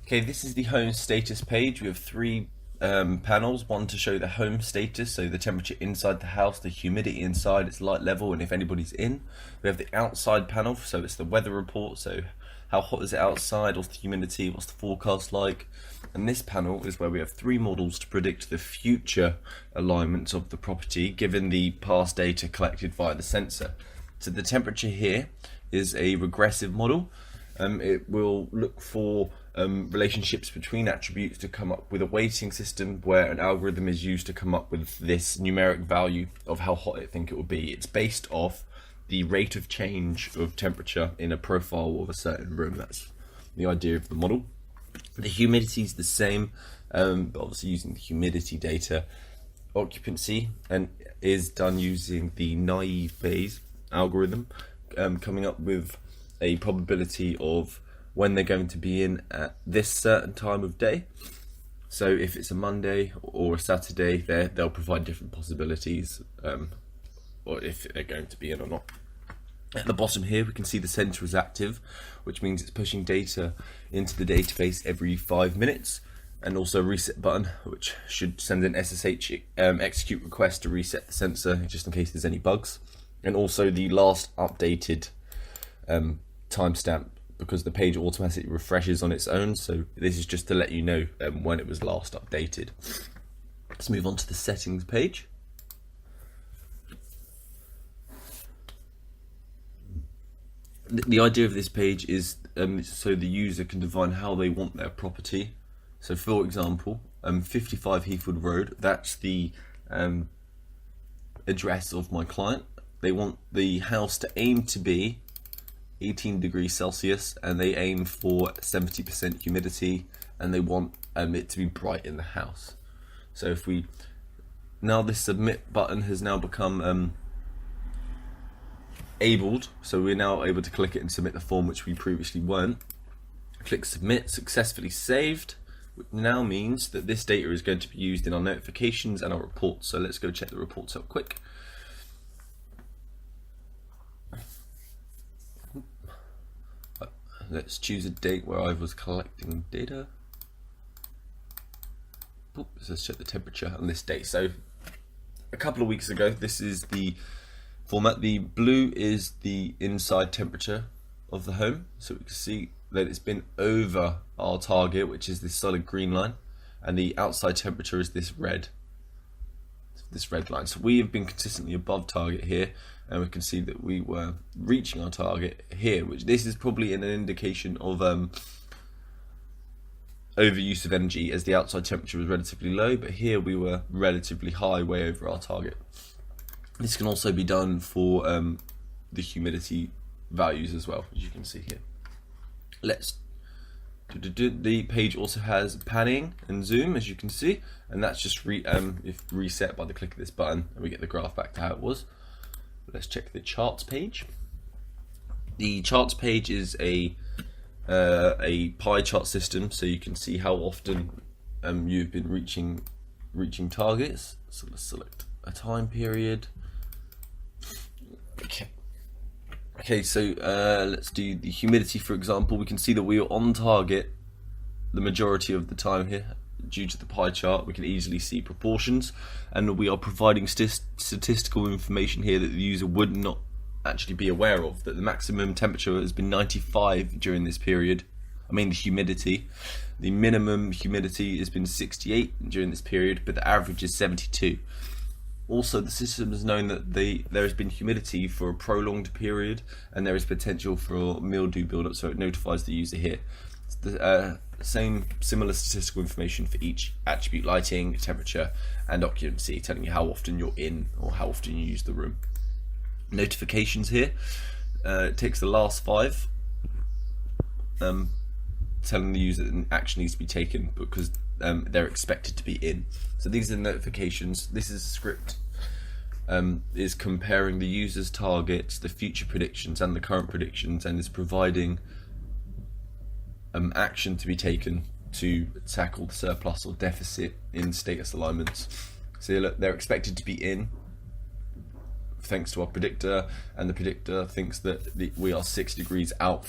Okay, this is the home status page. We have three panels. One to show the home status, so the temperature inside the house, the humidity inside, its light level, and if anybody's in. We have the outside panel, so it's the weather report, so how hot is it outside, what's the humidity, what's the forecast like. And this panel is where we have three models to predict the future alignments of the property given the past data collected via the sensor. So the temperature here is a regressive model. It will look for relationships between attributes to come up with a weighting system where an algorithm is used to come up with this numeric value of how hot it think it will be. It's based off the rate of change of temperature in a profile of a certain room. That's the idea of the model. The humidity is the same, but obviously using the humidity data. Occupancy and is done using the naive Bayes algorithm, coming up with a probability of when they're going to be in at this certain time of day. So if it's a Monday or a Saturday, they'll provide different possibilities, or if they're going to be in or not. At the bottom here we can see the sensor is active, which means it's pushing data into the database every 5 minutes, and also a reset button which should send an SSH execute request to reset the sensor just in case there's any bugs, and also the last updated timestamp, because the page automatically refreshes on its own, so this is just to let you know when it was last updated. Let's move on to the settings page. The idea of this page is so the user can define how they want their property. So for example, 55 Heathwood Road, that's the address of my client. They want the house to aim to be 18 degrees Celsius, and they aim for 70% humidity, and they want it to be bright in the house. So if we now, this submit button has now become abled, so we're now able to click it and submit the form, which we previously weren't. Click submit, successfully saved, which now means that this data is going to be used in our notifications and our reports. So let's go check the reports up quick. Let's choose a date where I was collecting data. Let's check the temperature on this date. So a couple of weeks ago, this is the format. The blue is the inside temperature of the home, so we can see that it's been over our target, which is this solid green line, and the outside temperature is this red line. So we have been consistently above target here, and we can see that we were reaching our target here, which this is probably an indication of overuse of energy, as the outside temperature was relatively low, but here we were relatively high, way over our target. This can also be done for the humidity values as well, as you can see here. The page also has panning and zoom, as you can see, and that's just reset by the click of this button, and we get the graph back to how it was. Let's check the charts page. The charts page is a pie chart system, so you can see how often you've been reaching targets. So let's select a time period. Okay, so let's do the humidity, for example. We can see that we are on target the majority of the time here. Due to the pie chart, we can easily see proportions, and we are providing statistical information here that the user would not actually be aware of, that the maximum temperature has been 95 during this period. I mean the humidity. The minimum humidity has been 68 during this period, but the average is 72. Also, the system has known that there has been humidity for a prolonged period, and there is potential for mildew buildup, so it notifies the user here. It's the similar statistical information for each attribute: lighting, temperature, and occupancy, telling you how often you're in or how often you use the room. Notifications here, it takes the last 5, telling the user that action needs to be taken because they're expected to be in. So these are the notifications. This is a script, is comparing the user's targets, the future predictions, and the current predictions, and is providing action to be taken to tackle the surplus or deficit in status alignments. So look, they're expected to be in thanks to our predictor, and the predictor thinks that we are 6 degrees out